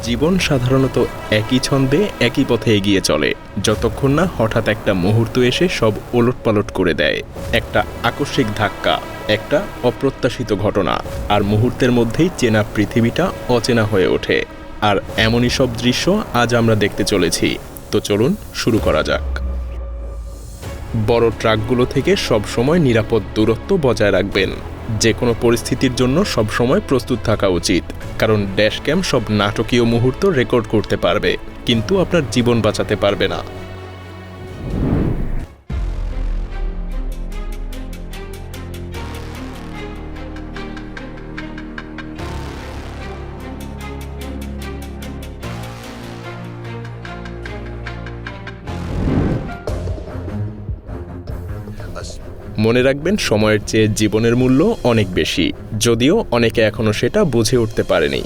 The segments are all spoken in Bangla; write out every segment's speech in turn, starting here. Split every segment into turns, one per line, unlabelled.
জীবন সাধারণত একই ছন্দে একই পথে এগিয়ে চলে, যতক্ষণ না হঠাৎ একটা মুহূর্ত এসে সব ওলটপালট করে দেয়। একটা আকস্মিক ধাক্কা, একটা অপ্রত্যাশিত ঘটনা, আর মুহূর্তের মধ্যেই চেনা পৃথিবীটা অচেনা হয়ে ওঠে। আর এমনই সব দৃশ্য আজ আমরা দেখতে চলেছি। তো চলুন শুরু করা যাক। বড় ট্রাকগুলো থেকে সবসময় নিরাপদ দূরত্ব বজায় রাখবেন। যে কোনো পরিস্থিতির জন্য সবসময় প্রস্তুত থাকা উচিত, কারণ ড্যাশক্যাম সব নাটকীয় মুহূর্ত রেকর্ড করতে পারবে, কিন্তু আপনার জীবন বাঁচাতে পারবে না। মনে রাখবেন, সময়ের চেয়ে জীবনের মূল্য অনেক বেশি, যদিও অনেকে এখনো সেটা বুঝে উঠতে পারেনি।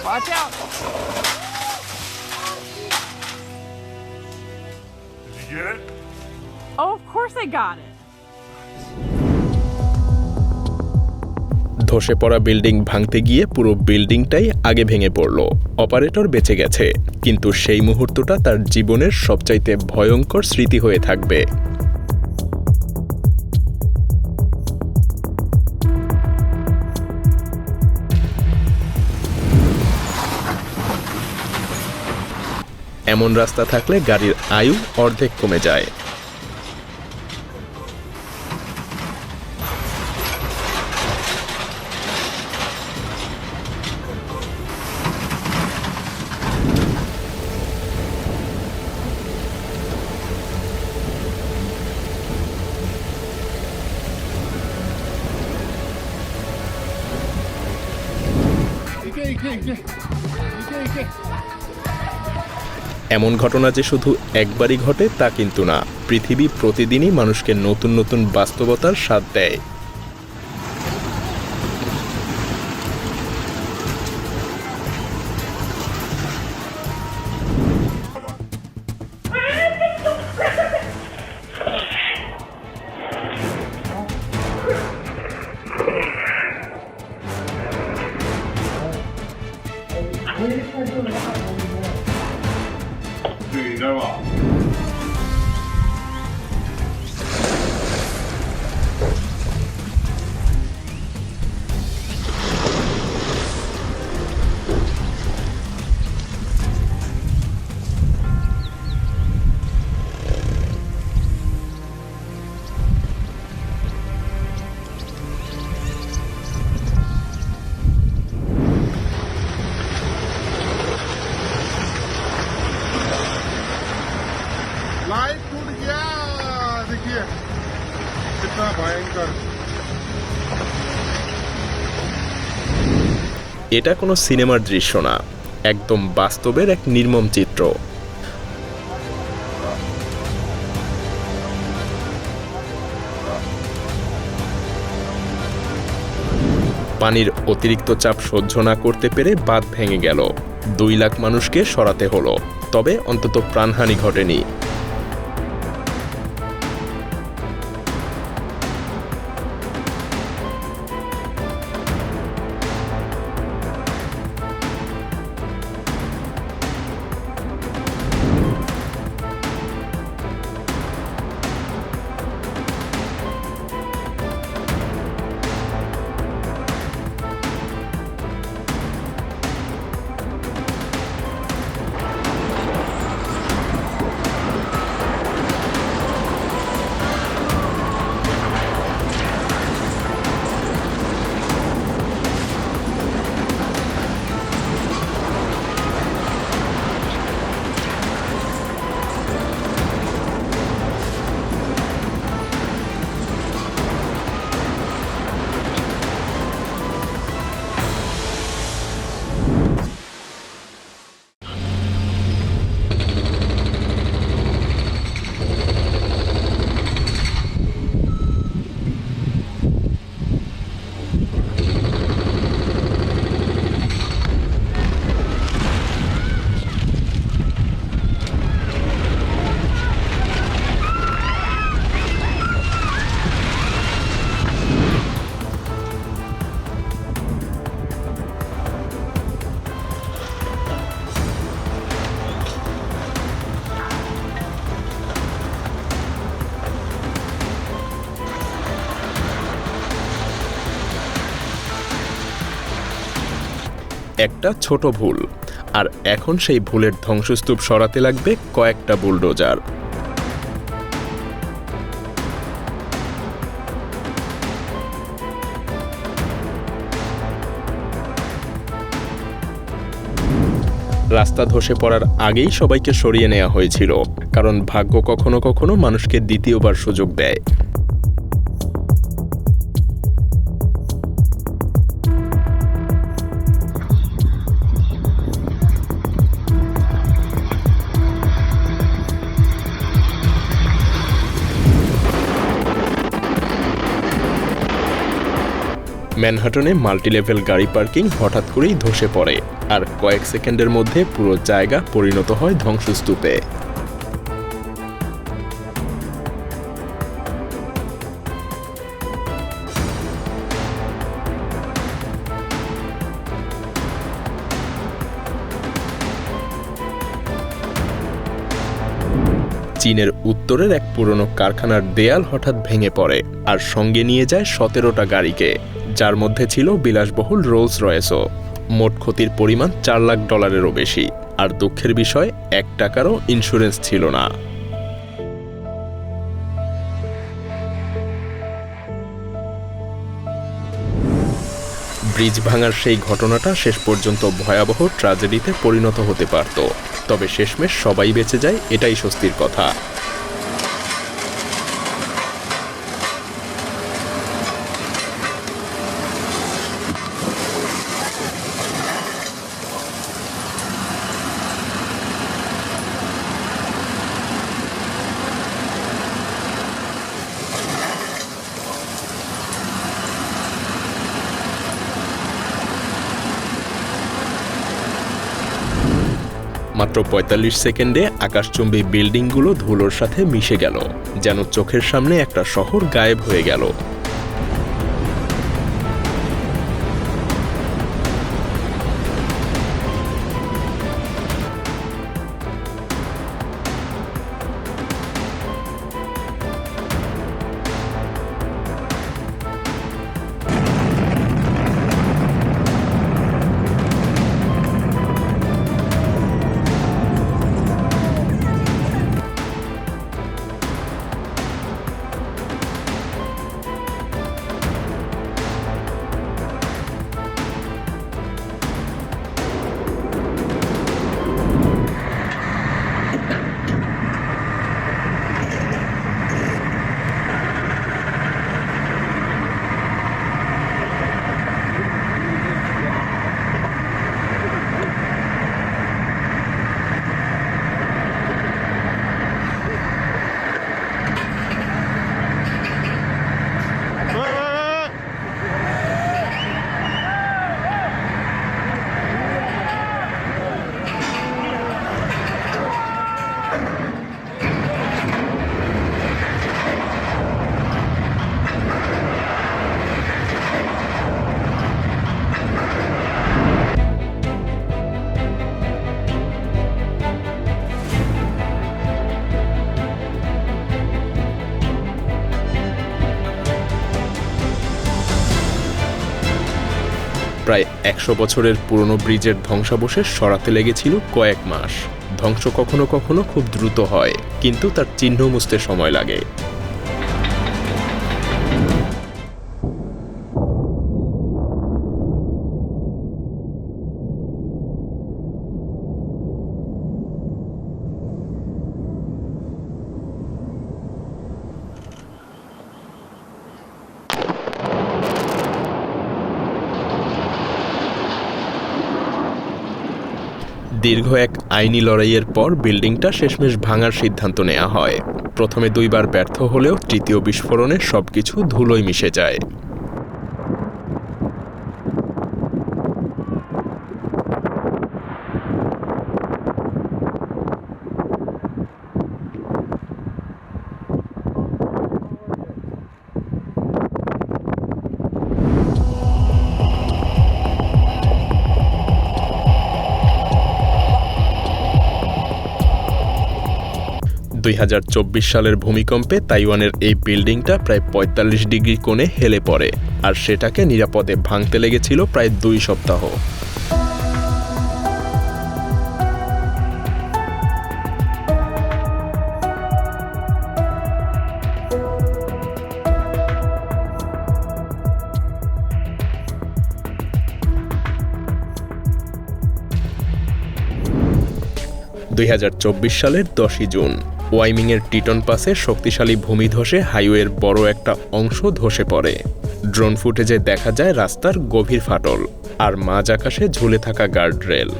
Watch out!
Did you get it?
Oh, of course I got it.
ধসে পড়া বিল্ডিং ভাঙতে গিয়ে পুরো বিল্ডিংটাই আগে ভেঙে পড়ল। অপারেটর বেঁচে গেছে, কিন্তু সেই মুহূর্তটা তার জীবনের সবচাইতে ভয়ঙ্কর স্মৃতি হয়ে থাকবে। এমন রাস্তা থাকলে গাড়ির আয়ু অর্ধেক কমে যায়। এমন ঘটনা যে শুধু একবারই ঘটে তা কিন্তু না, পৃথিবী প্রতিদিনই মানুষকে নতুন নতুন বাস্তবতার স্বাদ দেয়।
You know what?
लाइव टूट गया देखिए कितना भयंकर।
এটা কোনো সিনেমার দৃশ্য না, একদম বাস্তবের এক নির্মম চিত্র। পানির অতিরিক্ত চাপ সহ্য না করতে পেরে বাঁধ ভেঙে গেল। 2 লাখ মানুষকে সরাতে হলো, তবে অন্তত প্রাণহানি ঘটেনি। একটা ছোট ভুল, আর এখন সেই ভুলের ধ্বংসস্তূপ সরাতে লাগবে কয়েকটা বুলডোজার। রাস্তা ধসে পড়ার আগেই সবাইকে সরিয়ে নেওয়া হয়েছিল, কারণ ভাগ্য কখনো কখনো মানুষকে দ্বিতীয়বার সুযোগ দেয়। ম্যানহাটনে মাল্টিলেভেল গাড়ি পার্কিং হঠাৎ করেই ধসে পড়ে, আর কয়েক সেকেন্ডের মধ্যে পুরো জায়গা পরিণত হয় ধ্বংসস্তূপে। চীনের উত্তরের এক পুরনো কারখানার দেয়াল হঠাৎ ভেঙে পড়ে আর সঙ্গে নিয়ে যায় 17টা গাড়িকে, যার মধ্যে ছিল বিলাসবহুল রোলস রয়েসও। মোট ক্ষতির পরিমাণ $4 লাখেরও বেশি, আর দুঃখের বিষয় $1 টাকারও ইন্স্যুরেন্স ছিল না। ব্রিজ ভাঙার সেই ঘটনাটা শেষ পর্যন্ত ভয়াবহ ট্র্যাজেডিতে পরিণত হতে পারত, তবে শেষমেশ সবাই বেঁচে যায়, এটাই স্বস্তির কথা। মাত্র 45 সেকেন্ডে আকাশচুম্বী বিল্ডিংগুলো ধুলোর সাথে মিশে গেল, যেন চোখের সামনে একটা শহর গায়েব হয়ে গেল। প্রায় 100 বছরের পুরনো ব্রিজের ধ্বংসাবশেষ সরাতে লেগেছিল কয়েক মাস। ধ্বংস কখনো কখনো খুব দ্রুত হয়, কিন্তু তার চিহ্ন মুছতে সময় লাগে। দীর্ঘ এক আইনি লড়াইয়ের পর বিল্ডিংটা শেষমেশ ভাঙার সিদ্ধান্ত নেওয়া হয়। প্রথমে 2 বার ব্যর্থ হলেও তৃতীয় বিস্ফোরণে সবকিছু ধুলোয় মিশে যায়। সালের ভূমিকম্পে তাইওয়ানের এই বিল্ডিংটা প্রায় 45 ডিগ্রি কোণে হেলে পড়ে, আর সেটাকে নিরাপদে ভাঙতে লেগেছিল প্রায় 2 সপ্তাহ। 2024 সালের 10 জুন ওয়াইমিংয়ের টিটন পাসে শক্তিশালী ভূমিধসে হাইওয়ের বড় একটা অংশ ধসে পড়ে। ড্রোন ফুটেজে দেখা যায় রাস্তার গভীর ফাটল আর মাঝ আকাশে ঝুলে থাকা গার্ডরেল।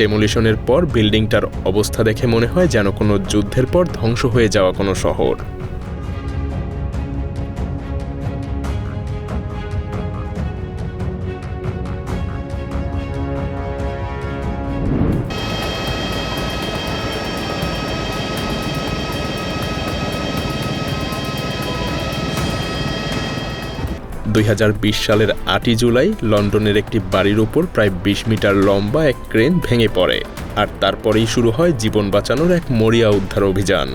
ডেমোলিশনের পর বিল্ডিংটার অবস্থা দেখে মনে হয় যেন কোনো যুদ্ধের পর ধ্বংস হয়ে যাওয়া কোনো শহর। সালের 8 জুলাই লন্ডনের একটি বাড়ির উপর প্রায় 20 মিটার লম্বা এক ক্রেন ভেঙে পড়ে আর তারপরেই শুরু হয় জীবন বাঁচানোর এক মরিয়া উদ্ধার অভিযান।